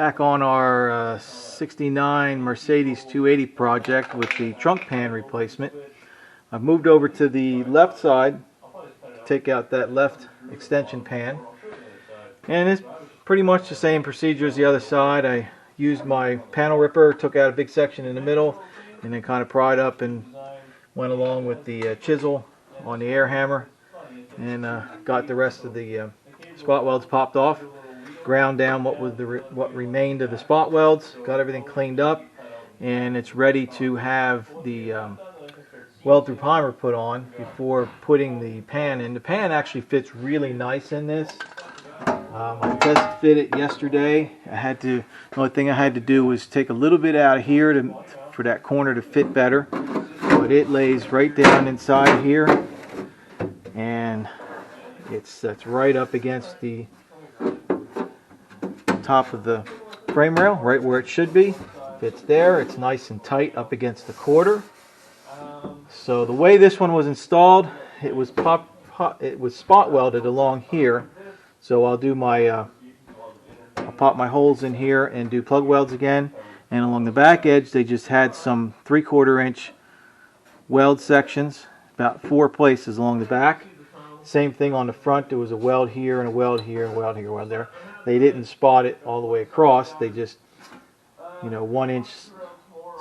Back on our 69 Mercedes 280 project with the trunk pan replacement. I've moved over to the left side to take out that left extension pan, and it's pretty much the same procedure as the other side. I used my panel ripper, took out a big section in the middle, and then kind of pried up and went along with the chisel on the air hammer, and got the rest of the spot welds popped off. Ground down what remained of the spot welds, got everything cleaned up, and it's ready to have the weld through primer put on before putting the pan in. The pan actually fits really nice in this. I test fit it yesterday. The only thing I had to do was take a little bit out of here for that corner to fit better, but it lays right down inside here, and that's right up against the top of the frame rail, right where it should be. Fits there. It's nice and tight up against the quarter. So the way this one was installed, it was spot welded along here. So I'll do I'll pop my holes in here and do plug welds again. And along the back edge, they just had some 3/4 inch weld sections, about 4 places along the back. Same thing on the front. There was a weld here and a weld here and a weld here, weld there. They didn't spot it all the way across. They just, 1 inch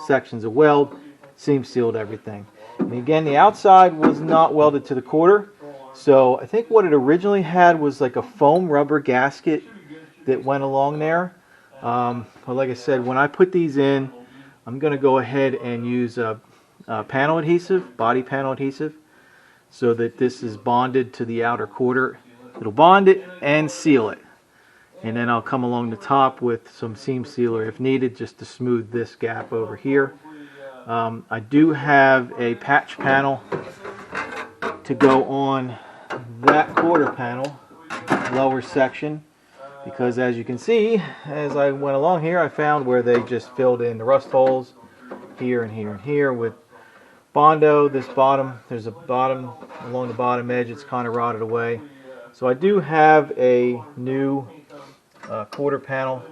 sections of weld, seam sealed everything. And again, the outside was not welded to the quarter. So I think what it originally had was like a foam rubber gasket that went along there. But like I said, when I put these in, I'm going to go ahead and use a panel adhesive, body panel adhesive, so that this is bonded to the outer quarter. It'll bond it and seal it. And then I'll come along the top with some seam sealer if needed, just to smooth this gap over here. I do have a patch panel to go on that quarter panel, lower section, because as you can see, as I went along here, I found where they just filled in the rust holes here and here and here with Bondo. This bottom, there's a bottom along the bottom edge, it's kind of rotted away. So I do have a new quarter panel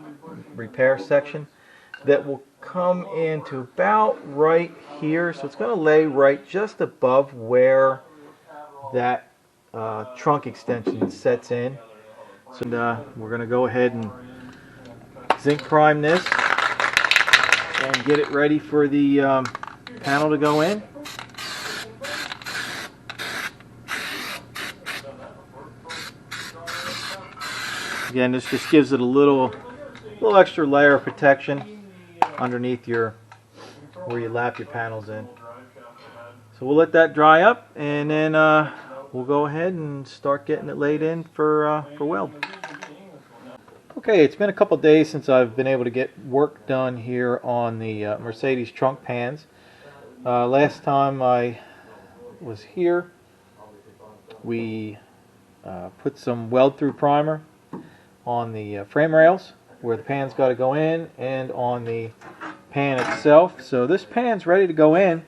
repair section that will come into about right here. So it's going to lay right just above where that trunk extension sets in. So we're going to go ahead and zinc prime this and get it ready for the panel to go in. Again, this just gives it a little extra layer of protection underneath where you lap your panels in. So we'll let that dry up, and then we'll go ahead and start getting it laid in for weld. Okay, it's been a couple days since I've been able to get work done here on the Mercedes trunk pans. Last time I was here, we put some weld through primer on the frame rails where the pan's got to go in, and on the pan itself. So this pan's ready to go in,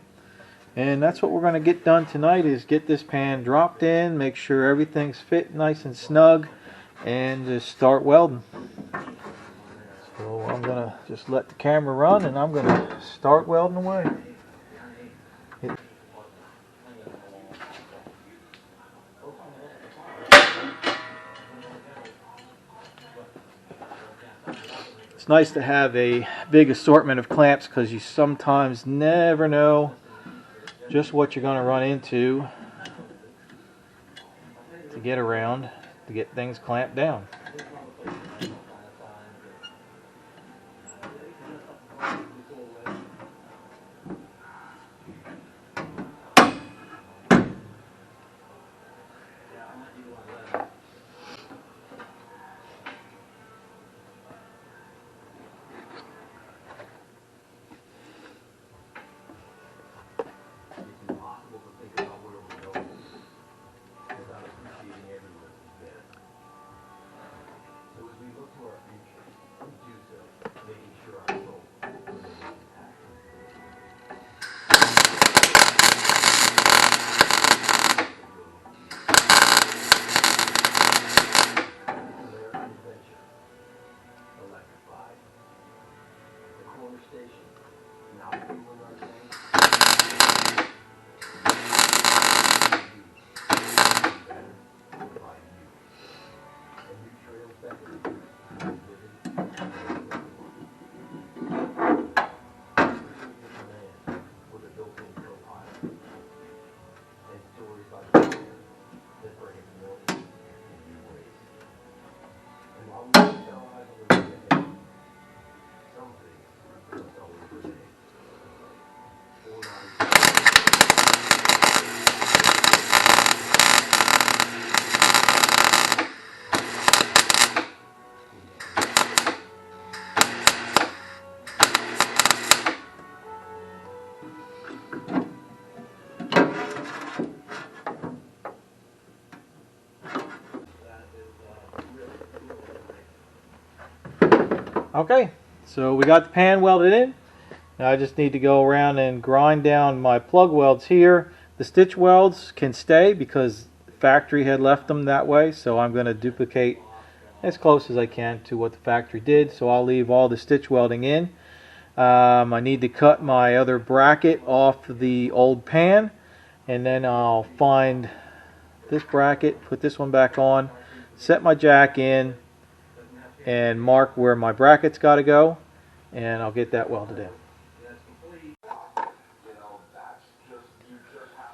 and that's what we're going to get done tonight, is get this pan dropped in, make sure everything's fit nice and snug, and just start welding. So I'm going to just let the camera run, and I'm going to start welding away. It's nice to have a big assortment of clamps, because you sometimes never know just what you're going to run into to get around to get things clamped down. Okay, so we got the pan welded in. Now I just need to go around and grind down my plug welds here. The stitch welds can stay because the factory had left them that way, so I'm going to duplicate as close as I can to what the factory did. So I'll leave all the stitch welding in. I need to cut my other bracket off the old pan, and then I'll find this bracket, put this one back on, set my jack in, and mark where my bracket's got to go, and I'll get that welded in.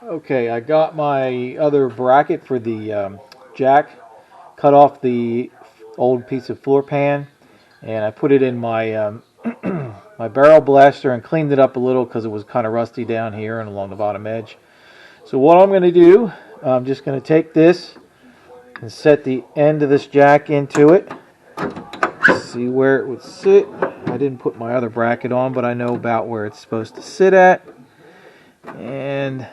Okay, I got my other bracket for the jack, cut off the old piece of floor pan, and I put it in my my barrel blaster and cleaned it up a little because it was kind of rusty down here and along the bottom edge. So what I'm going to do, I'm just going to take this and set the end of this jack into it. See where it would sit. I didn't put my other bracket on, but I know about where it's supposed to sit at. And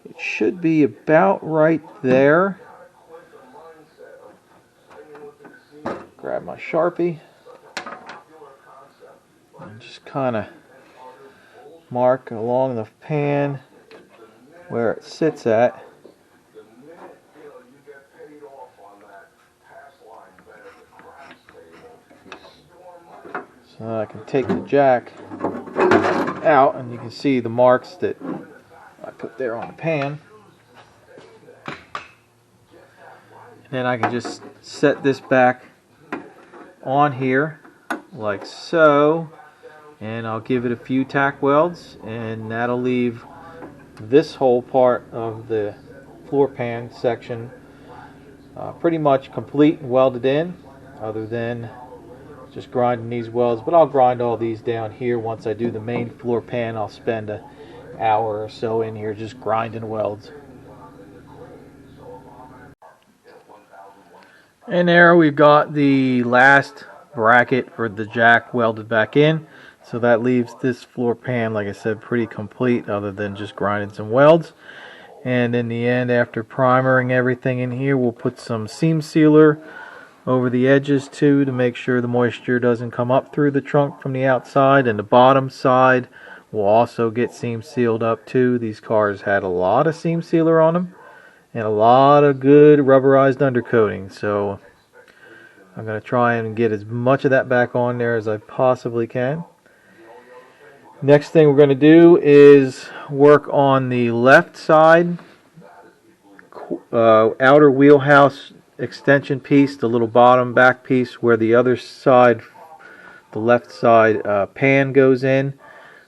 it should be about right there. Grab my Sharpie and just kind of mark along the pan where it sits at. So I can take the jack out and you can see the marks that I put there on the pan. And then I can just set this back on here like so, and I'll give it a few tack welds, and that'll leave this whole part of the floor pan section pretty much complete and welded in, other than just grinding these welds. But I'll grind all these down here once I do the main floor pan. I'll spend an hour or so in here just grinding welds. And there we've got the last bracket for the jack welded back in. So that leaves this floor pan, like I said, pretty complete, other than just grinding some welds. And in the end, after primering everything in here, we'll put some seam sealer over the edges too, to make sure the moisture doesn't come up through the trunk from the outside. And the bottom side will also get seam sealed up too. These cars had a lot of seam sealer on them and a lot of good rubberized undercoating, so I'm going to try and get as much of that back on there as I possibly can. Next thing we're going to do is work on the left side outer wheelhouse extension piece, the little bottom back piece where the other side, the left side pan goes in,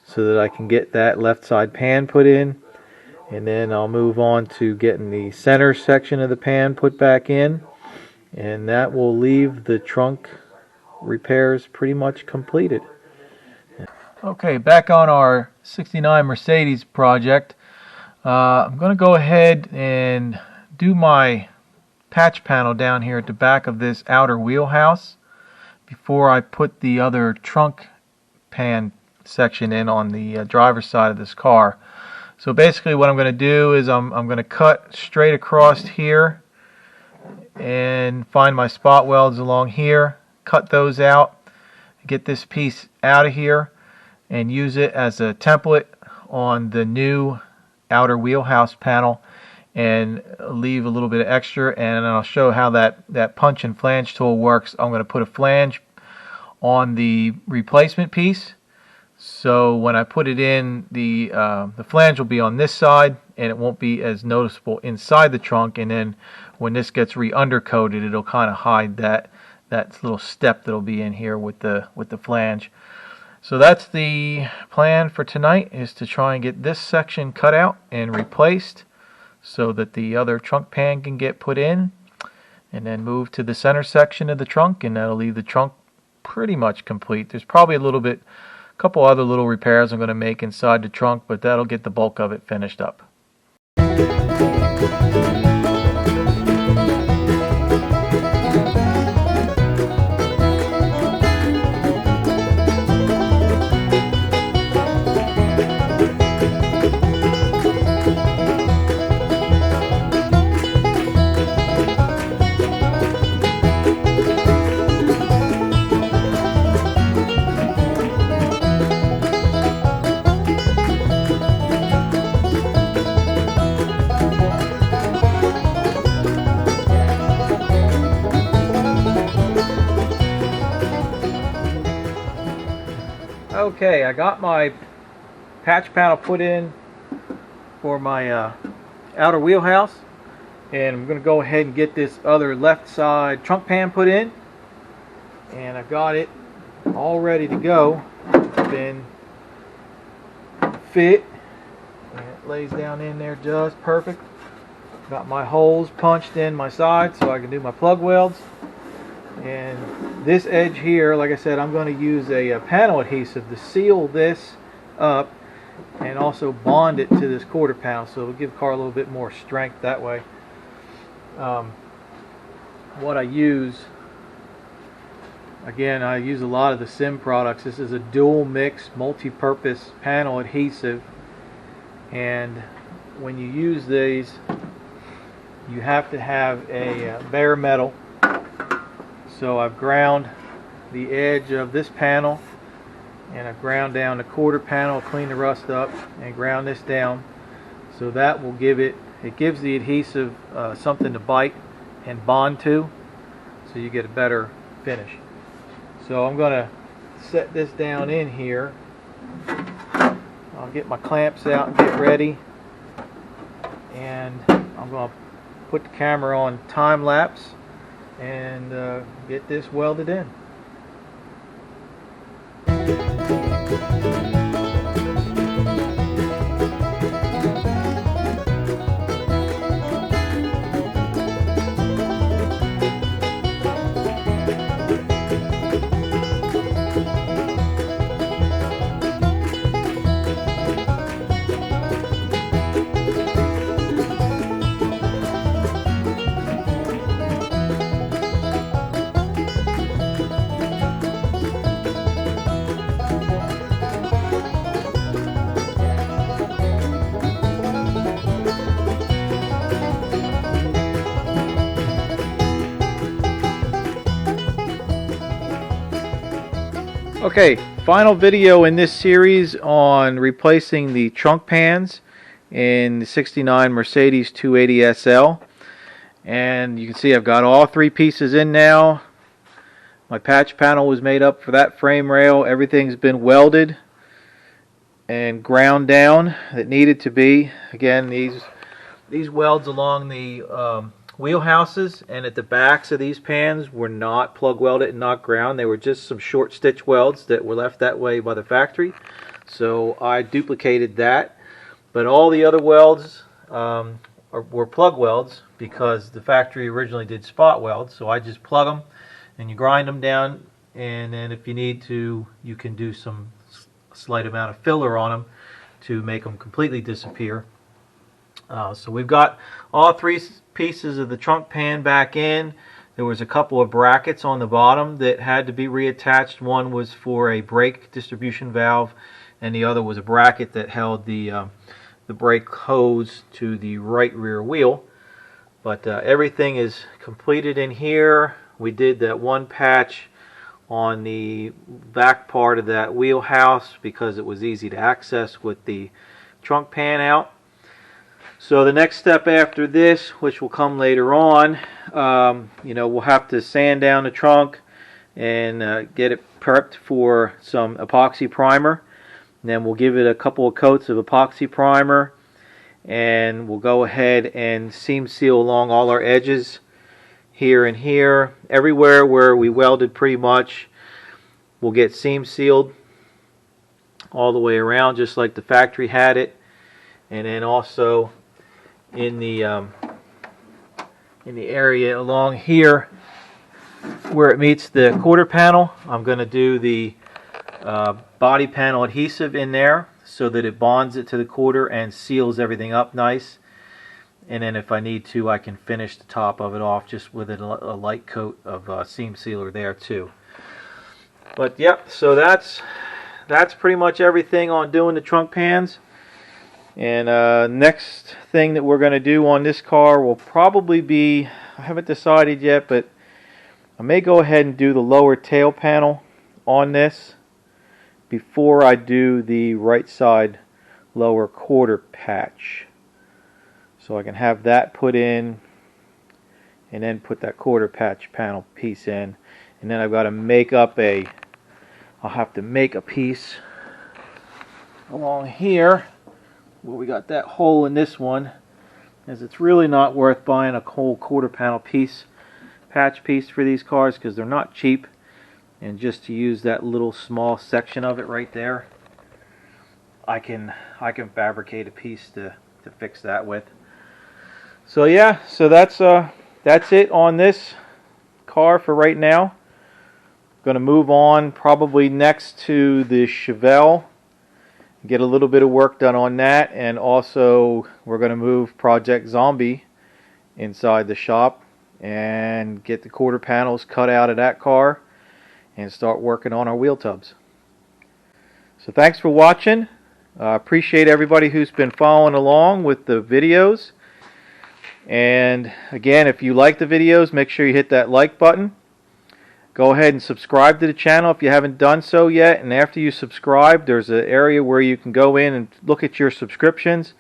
so that I can get that left side pan put in. And then I'll move on to getting the center section of the pan put back in, and that will leave the trunk repairs pretty much completed. Okay, back on our 69 Mercedes project, I'm going to go ahead and do my patch panel down here at the back of this outer wheelhouse before I put the other trunk pan section in on the driver's side of this car. So basically what I'm going to do is I'm going to cut straight across here and find my spot welds along here, cut those out, get this piece out of here, and use it as a template on the new outer wheelhouse panel, and leave a little bit of extra. And I'll show how that punch and flange tool works. I'm going to put a flange on the replacement piece, so when I put it in, the flange will be on this side and it won't be as noticeable inside the trunk, and then when this gets re-undercoated, it'll kind of hide that little step that'll be in here with the flange. So that's the plan for tonight, is to try and get this section cut out and replaced so that the other trunk pan can get put in, and then move to the center section of the trunk, and that'll leave the trunk pretty much complete. There's probably a couple other little repairs I'm going to make inside the trunk, but that'll get the bulk of it finished up. Okay, I got my patch panel put in for my outer wheelhouse, and I'm going to go ahead and get this other left side trunk pan put in, and I've got it all ready to go. It's been fit, and it lays down in there just perfect. Got my holes punched in my side so I can do my plug welds. And this edge here, like I said, I'm going to use a panel adhesive to seal this up and also bond it to this quarter panel, so it'll give the car a little bit more strength that way. What I use, again, I use a lot of the Sim products. This is a dual mix multi-purpose panel adhesive, and when you use these you have to have a bare metal. So I've ground the edge of this panel, and I've ground down the quarter panel, clean the rust up, and ground this down. So that will give it gives the adhesive something to bite and bond to, so you get a better finish. So I'm going to set this down in here. I'll get my clamps out and get ready, and I'm going to put the camera on time lapse and get this welded in. Okay, final video in this series on replacing the trunk pans in the 69 Mercedes 280 SL. And you can see I've got all three pieces in now. My patch panel was made up for that frame rail. Everything's been welded and ground down that needed to be. Again, these welds along the wheelhouses and at the backs of these pans were not plug welded and not ground. They were just some short stitch welds that were left that way by the factory. So I duplicated that. But all the other welds were plug welds because the factory originally did spot welds. So I just plug them and you grind them down, and then if you need to, you can do some slight amount of filler on them to make them completely disappear. So we've got all three pieces of the trunk pan back in. There was a couple of brackets on the bottom that had to be reattached. One was for a brake distribution valve, and the other was a bracket that held the brake hose to the right rear wheel. But everything is completed in here. We did that one patch on the back part of that wheelhouse because it was easy to access with the trunk pan out. So the next step after this, which will come later on, we'll have to sand down the trunk and get it prepped for some epoxy primer. And then we'll give it a couple of coats of epoxy primer, and we'll go ahead and seam seal along all our edges here and here. Everywhere where we welded pretty much will get seam sealed all the way around, just like the factory had it. And then also in the area along here where it meets the quarter panel, I'm going to do the body panel adhesive in there so that it bonds it to the quarter and seals everything up nice. And then if I need to, I can finish the top of it off just with a light coat of seam sealer there too. But yep, so that's pretty much everything on doing the trunk pans. And next thing that we're going to do on this car will probably be, I haven't decided yet, but I may go ahead and do the lower tail panel on this before I do the right side lower quarter patch. So I can have that put in and then put that quarter patch panel piece in. And then I've got to make up I'll have to make a piece along here where we got that hole in this one, as it's really not worth buying a whole quarter panel piece, patch piece for these cars, because they're not cheap. And just to use that little small section of it right there, I can fabricate a piece to fix that with. So yeah, so that's it on this car for right now. Going to move on probably next to the Chevelle, get a little bit of work done on that, and also we're going to move Project Zombie inside the shop and get the quarter panels cut out of that car and start working on our wheel tubs. So thanks for watching. Appreciate everybody who's been following along with the videos. And again, if you like the videos, make sure you hit that like button. Go ahead and subscribe to the channel if you haven't done so yet. And after you subscribe, there's an area where you can go in and look at your subscriptions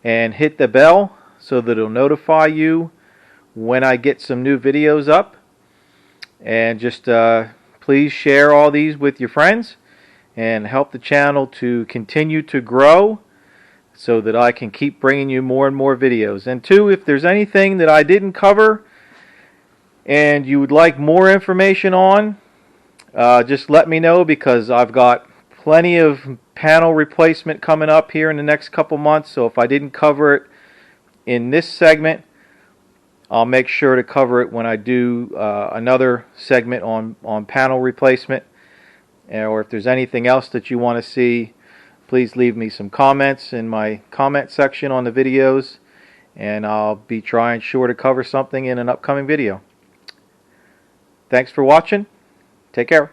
and hit the bell so that it'll notify you when I get some new videos up. And just please share all these with your friends and help the channel to continue to grow so that I can keep bringing you more and more videos. And two, if there's anything that I didn't cover and you would like more information on, just let me know, because I've got plenty of panel replacement coming up here in the next couple months. So if I didn't cover it in this segment, I'll make sure to cover it when I do another segment on panel replacement. Or if there's anything else that you want to see, please leave me some comments in my comment section on the videos, and I'll be trying sure to cover something in an upcoming video. Thanks for watching. Take care.